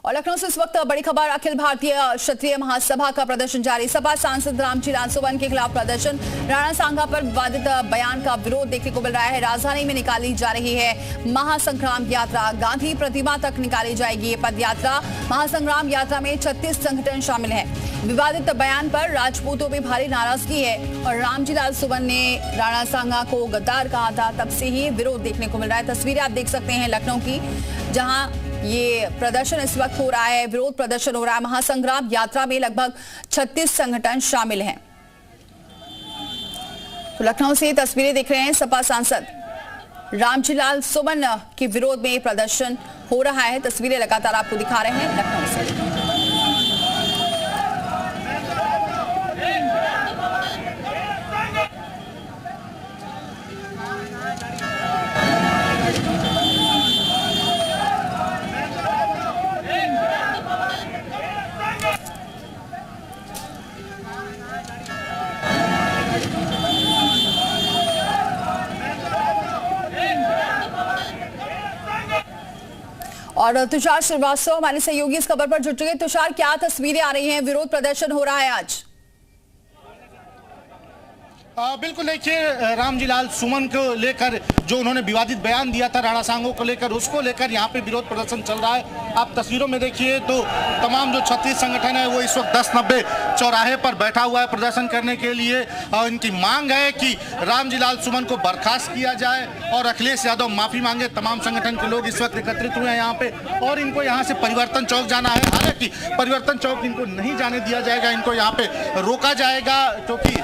और लखनऊ से इस वक्त बड़ी खबर, अखिल भारतीय क्षत्रिय महासभा का प्रदर्शन जारी। सपा सांसद रामजी सुमन के खिलाफ प्रदर्शन, राणा सांगा पर विवादित बयान का विरोध देखने को मिल रहा है। राजधानी में निकाली जा रही है महासंग्राम यात्रा, गांधी प्रतिमा तक निकाली जाएगी ये पद यात्रा। महासंग्राम यात्रा में 36 संगठन शामिल हैं। विवादित बयान पर राजपूतों में भारी नाराजगी है और रामजी सुमन ने राणा सांगा को गद्दार कहा था, तब से ही विरोध देखने को मिल रहा है। तस्वीरें आप देख सकते हैं लखनऊ की, जहां ये प्रदर्शन इस वक्त हो रहा है, विरोध प्रदर्शन हो रहा है। महासंग्राम यात्रा में लगभग 36 संगठन शामिल हैं। तो लखनऊ से तस्वीरें देख रहे हैं, सपा सांसद रामजी सुमन के विरोध में प्रदर्शन हो रहा है। तस्वीरें लगातार आपको दिखा रहे हैं लखनऊ से। और तुषार श्रीवास्तव हमारे सहयोगी इस खबर पर जुट चुके हैं। तुषार, क्या तस्वीरें आ रही हैं? विरोध प्रदर्शन हो रहा है आज। बिल्कुल, देखिए रामजी सुमन को लेकर जो उन्होंने विवादित बयान दिया था राणा सांगो को लेकर, उसको लेकर यहाँ पे विरोध प्रदर्शन चल रहा है। आप तस्वीरों में देखिए तो तमाम जो 36 संगठन है वो इस वक्त 10-90 चौराहे पर बैठा हुआ है प्रदर्शन करने के लिए। और इनकी मांग है कि रामजी सुमन को बर्खास्त किया जाए और अखिलेश यादव माफी मांगे। तमाम संगठन के लोग इस वक्त एकत्रित हुए हैं यहाँ पे और इनको यहाँ से परिवर्तन चौक जाना है। हालांकि परिवर्तन चौक इनको नहीं जाने दिया जाएगा, इनको यहाँ पे रोका जाएगा, क्योंकि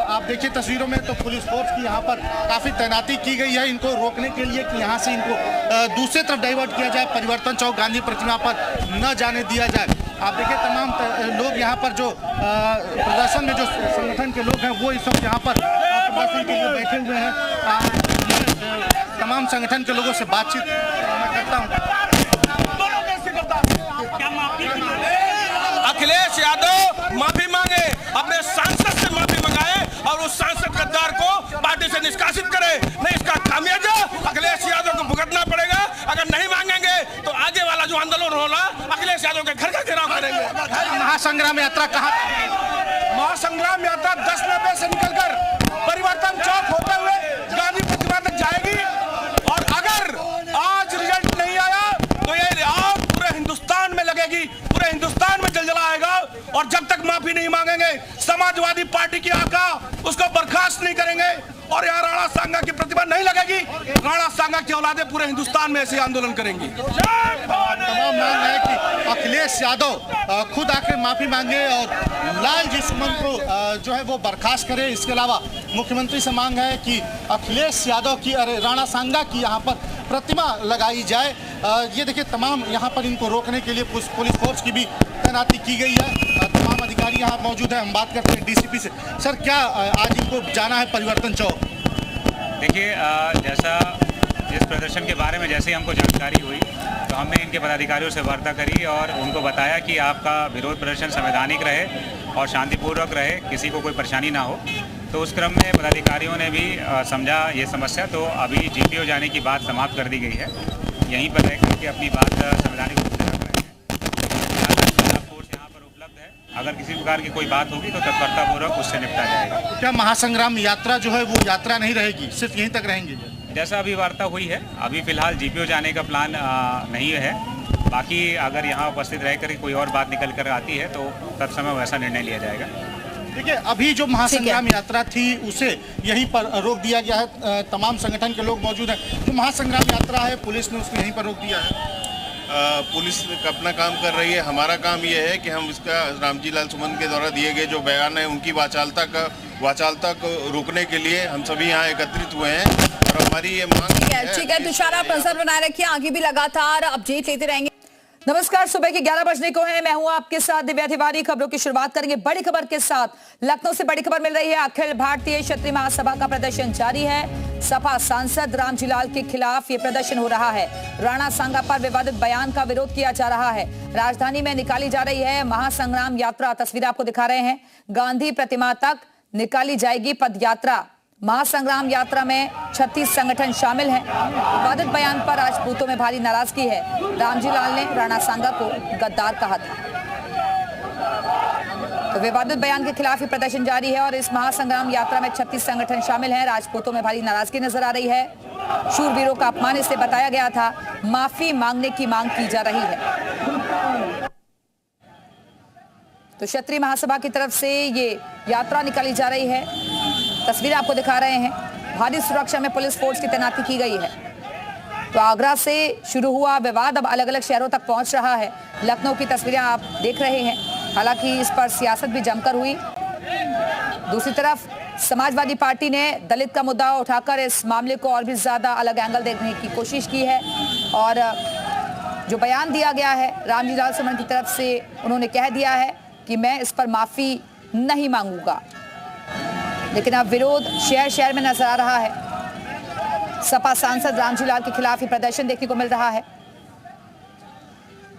आप देखिए तस्वीरों में तो पुलिस फोर्स की यहाँ पर काफी तैनाती की गई है इनको रोकने के लिए कि यहाँ से इनको दूसरी तरफ डाइवर्ट किया जाए, परिवर्तन चौक गांधी प्रतिमा पर न जाने दिया जाए। आप देखिए तमाम लोग यहाँ पर जो प्रदर्शन में जो संगठन के लोग हैं वो इस वक्त यहाँ पर प्रदर्शन के लिए बैठे हुए हैं। तमाम संगठन के लोगों से बातचीत मैं करता हूँ। अखिलेश यादव माफी मांगे, अपने सांसद से माफी मंगाए और उस सांसद गद्दार को पार्टी से निष्कासित करे। नहीं, इसका खामियाजा अखिलेश यादव को भुगतना पड़ेगा। अगर नहीं मांगेंगे तो आगे वाला जो आंदोलन होगा अखिलेश यादव के घर का घेराव करेंगे। महासंग्राम यात्रा कहाँ? महासंग्राम यात्रा 10-90 से निकलकर परिवर्तन चौक होते हुए गांधी प्रतिमा तक जाएगी। और अगर आज रिजल्ट नहीं आया तो ये आग पूरे हिंदुस्तान में लगेगी, पूरे हिंदुस्तान में जलजला आएगा। और जब तक माफी नहीं मांगेंगे समाजवादी पार्टी की आका उसको बर्खास्त नहीं करेंगे और यहाँ राणा सांगा की प्रतिमा नहीं लगेगी। राणा सांगा की औलादे पूरे हिंदुस्तान में ऐसे आंदोलन करेंगी। तमाम मांग है कि अखिलेश यादव खुद आकर माफी मांगे और लालजी सुमन को जो है वो बर्खास्त करे। इसके अलावा मुख्यमंत्री से मांग है कि अखिलेश यादव की राणा सांगा की यहाँ पर प्रतिमा लगाई जाए। ये देखिए तमाम यहाँ पर इनको रोकने के लिए पुलिस फोर्स की भी तैनाती की गई है। तमाम अधिकारी यहाँ मौजूद है। हम बात करते हैं डीसीपी से। सर, क्या आज इनको जाना है परिवर्तन चौक? देखिए, जैसा इस प्रदर्शन के बारे में जैसे हमको जानकारी हुई तो हमने इनके पदाधिकारियों से वार्ता करी और उनको बताया कि आपका विरोध प्रदर्शन संवैधानिक रहे और शांतिपूर्वक रहे, किसी को कोई परेशानी ना हो। तो उस क्रम में पदाधिकारियों ने भी समझा ये समस्या, तो अभी जीपीओ जाने की बात समाप्त कर दी गई है। यहीं पर रह करके अपनी बात संवैधानिक रूप से रख रहे हैं। फोर्स यहाँ पर उपलब्ध है, अगर किसी प्रकार की कोई बात होगी तो तत्परतापूर्वक उससे निपटा जाएगा। क्या महासंग्राम यात्रा जो है वो यात्रा नहीं रहेगी, सिर्फ यहीं तक रहेंगे? जैसा अभी वार्ता हुई है, अभी फिलहाल जीपीओ जाने का प्लान नहीं है। बाकी अगर यहाँ उपस्थित रह कर कोई और बात निकल कर आती है तो तब समय वैसा निर्णय लिया जाएगा। देखिए, अभी जो महासंग्राम यात्रा थी उसे यहीं पर रोक दिया गया है। तमाम संगठन के लोग मौजूद हैं। जो महासंग्राम यात्रा है पुलिस ने उसको यहीं पर रोक दिया है। पुलिस अपना काम कर रही है। हमारा काम ये है कि हम इसका रामजी सुमन के द्वारा दिए गए जो बयान है उनकी वाचालता को रोकने के लिए हम सभी यहाँ एकत्रित हुए हैं और हमारी ये मांग ठीक है तुषार, आप नजर बनाए रखिए, आगे भी लगातार अपडेट लेते रहेंगे। नमस्कार, सुबह के 11 बजने को है। मैं हूं आपके साथ दिव्या तिवारी। खबरों की शुरुआत करेंगे बड़ी खबर के साथ। लखनऊ से बड़ी खबर मिल रही है। अखिल भारतीय क्षत्रिय महासभा का प्रदर्शन जारी है। सपा सांसद रामजी के खिलाफ ये प्रदर्शन हो रहा है। राणा सांगा पर विवादित बयान का विरोध किया जा रहा है। राजधानी में निकाली जा रही है महासंग्राम यात्रा। तस्वीर आपको दिखा रहे हैं। गांधी प्रतिमा तक निकाली जाएगी पद यात्रा महासंग्राम यात्रा में 36 संगठन शामिल हैं। विवादित बयान पर राजपूतों में भारी नाराजगी है। रामजी लाल ने राणा सांगा को गद्दार कहा था। तो विवादित बयान के खिलाफ ही प्रदर्शन जारी है और इस महासंग्राम यात्रा में 36 संगठन शामिल हैं। राजपूतों में भारी नाराजगी नजर आ रही है। शूरवीरों का अपमान इसे बताया गया था। माफी मांगने की मांग की जा रही है। तो क्षत्रिय महासभा की तरफ से ये यात्रा निकाली जा रही है। तस्वीरें आपको दिखा रहे हैं। भारी सुरक्षा में पुलिस फोर्स की तैनाती की गई है। तो आगरा से शुरू हुआ विवाद अब अलग अलग शहरों तक पहुंच रहा है। लखनऊ की तस्वीरें आप देख रहे हैं। हालांकि इस पर सियासत भी जमकर हुई। दूसरी तरफ समाजवादी पार्टी ने दलित का मुद्दा उठाकर इस मामले को और भी ज्यादा अलग एंगल देखने की कोशिश की है और जो बयान दिया गया है रामजी लाल सुमन की तरफ से, उन्होंने कह दिया है कि मैं इस पर माफी नहीं मांगूंगा। लेकिन अब विरोध शहर शहर में नजर आ रहा है। सपा सांसद रामजी लाल के खिलाफ ही प्रदर्शन देखने को मिल रहा है।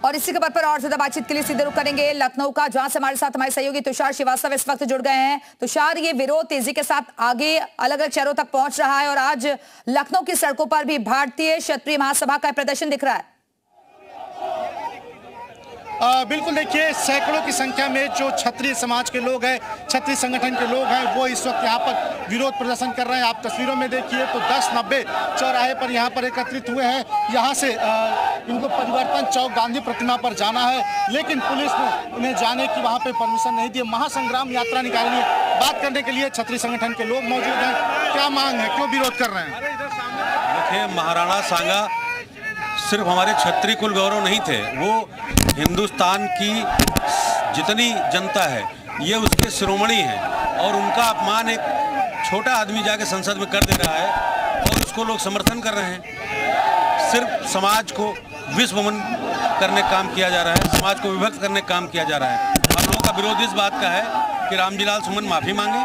और इसी खबर पर और ज्यादा बातचीत के लिए सीधे रुख करेंगे लखनऊ का, जहां से हमारे साथ हमारे सहयोगी तुषार श्रीवास्तव इस वक्त जुड़ गए हैं। तुषार, ये विरोध तेजी के साथ आगे अलग अलग शहरों तक पहुंच रहा है और आज लखनऊ की सड़कों पर भी भारतीय क्षत्रिय महासभा का प्रदर्शन दिख रहा है। बिल्कुल, देखिए सैकड़ों की संख्या में जो क्षत्रिय समाज के लोग हैं, क्षत्रिय संगठन के लोग हैं, वो इस वक्त यहाँ पर विरोध प्रदर्शन कर रहे हैं। आप तस्वीरों में देखिए तो 10-90 चौराहे पर यहाँ पर एकत्रित हुए हैं। यहाँ से इनको परिवर्तन चौक गांधी प्रतिमा पर जाना है, लेकिन पुलिस ने उन्हें जाने की वहाँ पे परमिशन नहीं दी। महासंग्राम यात्रा निकालनी है। बात करने के लिए क्षत्रिय संगठन के लोग मौजूद हैं। क्या मांग है, क्यों विरोध कर रहे हैं? देखिए, महाराणा सांगा सिर्फ हमारे क्षत्रिय कुल गौरव नहीं थे, वो हिंदुस्तान की जितनी जनता है ये उसके शिरोमणि हैं और उनका अपमान एक छोटा आदमी जाके संसद में कर दे रहा है और उसको लोग समर्थन कर रहे हैं। सिर्फ समाज को विश्वमन करने का काम किया जा रहा है, समाज को विभक्त करने का काम किया जा रहा है। हम लोगों का विरोध इस बात का है कि रामजी लाल सुमन माफी मांगे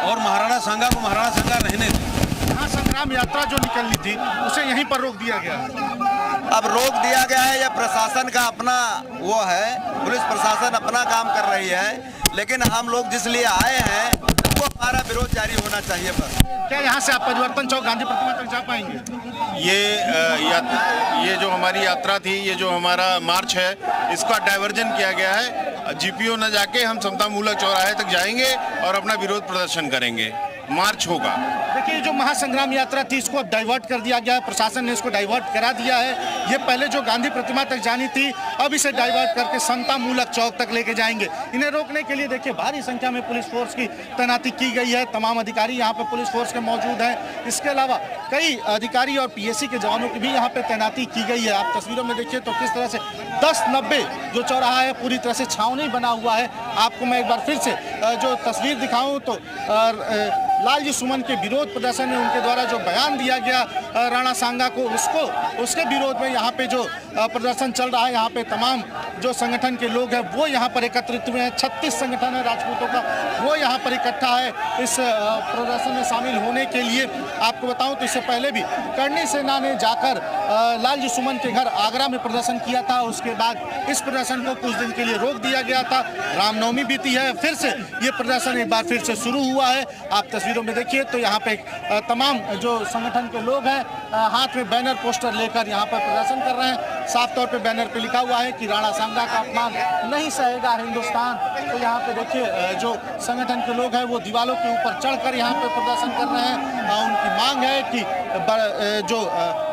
और महाराणा सांगा को महाराणा सांगा रहने दें। महासंग्राम यात्रा जो निकलनी थी उसे यहीं पर रोक दिया गया। अब रोक दिया गया है, यह प्रशासन का अपना वो है, पुलिस प्रशासन अपना काम कर रही है, लेकिन हम लोग जिस लिए आए हैं वो हमारा विरोध जारी होना चाहिए। बस क्या यहाँ से आप परिवर्तन चौक गांधी प्रतिमा तक जा पाएंगे? ये जो हमारी यात्रा थी, ये जो हमारा मार्च है, इसका डाइवर्जन किया गया है। जीपीओ न जाके हम समता मूलक चौराहे तक जाएंगे और अपना विरोध प्रदर्शन करेंगे। मार्च होगा। देखिए, जो महासंग्राम यात्रा थी इसको अब डाइवर्ट कर दिया गया है। प्रशासन ने इसको डाइवर्ट करा दिया है। ये पहले जो गांधी प्रतिमा तक जानी थी, अब इसे डाइवर्ट करके समता मूलक चौक तक लेके जाएंगे। इन्हें रोकने के लिए देखिए भारी संख्या में पुलिस फोर्स की तैनाती की गई है। तमाम अधिकारी यहाँ पे पुलिस फोर्स के मौजूद हैं। इसके अलावा कई अधिकारी और पीएससी के जवानों की भी यहाँ पे तैनाती की गई है। आप तस्वीरों में देखिए तो किस तरह से 10-90 जो चौराहा है पूरी तरह से छावनी बना हुआ है। आपको मैं एक बार फिर से जो तस्वीर दिखाऊं तो लालजी सुमन के विरोध प्रदर्शन में उनके द्वारा जो बयान दिया गया राणा सांगा को, उसके विरोध में यहाँ पे जो प्रदर्शन चल रहा है। यहाँ पे तमाम जो संगठन के लोग हैं वो यहाँ पर एकत्रित हुए हैं। 36 संगठन है राजपूतों का, वो यहाँ पर इकट्ठा है इस प्रदर्शन में शामिल होने के लिए। आपको बताऊं तो इससे पहले भी करणी सेना ने जाकर लालजी सुमन के घर आगरा में प्रदर्शन किया था। उसके बाद इस प्रदर्शन को कुछ दिन के लिए रोक दिया गया था। रामनवमी बीती है, फिर से ये प्रदर्शन एक बार फिर से शुरू हुआ है। आप तस्वीरों में देखिए तो यहाँ पे तमाम जो संगठन के लोग हैं हाथ में बैनर पोस्टर लेकर यहाँ पर प्रदर्शन कर रहे हैं। साफ तौर पे बैनर पे लिखा हुआ है कि राणा सांगा का अपमान नहीं सहेगा हिंदुस्तान। तो यहाँ पे देखिए जो संगठन के लोग हैं वो दीवारों के ऊपर चढ़कर यहाँ पे प्रदर्शन कर रहे हैं। उनकी मांग है कि जो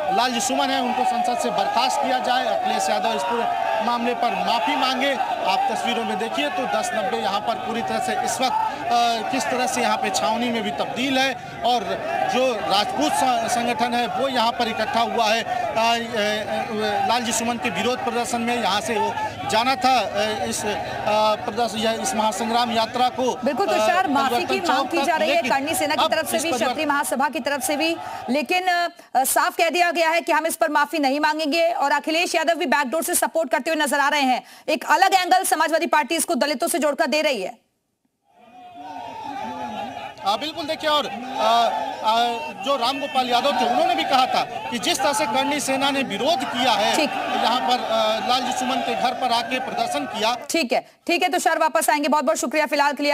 लालजी सुमन है उनको संसद से बर्खास्त किया जाए। अखिलेश यादव इस पूरे मामले पर माफी मांगे। आप तस्वीरों में देखिए तो 10-90 यहाँ पर पूरी तरह से इस वक्त किस तरह से यहाँ पे छावनी में भी तब्दील है और जो राजपूत संगठन है वो यहाँ पर इकट्ठा हुआ है। लालजी सुमन के विरोध प्रदर्शन में यहाँ से वो जाना था इस प्रदर्शन इस महासंग्राम यात्रा को। बिल्कुल तुषार, माफी की मांग की जा रही है करणी सेना की तरफ से भी, क्षत्रिय महासभा की तरफ से भी, लेकिन साफ कह दिया गया है कि हम इस पर माफी नहीं मांगेंगे और अखिलेश यादव भी बैकडोर से सपोर्ट करते हुए नजर आ रहे हैं। एक अलग एंगल समाजवादी पार्टी इसको दलितों से जोड़कर दे रही है। बिल्कुल देखिए, और जो रामगोपाल यादव थे उन्होंने भी कहा था कि जिस तरह से करणी सेना ने विरोध किया है यहाँ पर लालजी सुमन के घर पर आके प्रदर्शन किया। ठीक है तुषार, वापस आएंगे। बहुत बहुत शुक्रिया फिलहाल के लिए।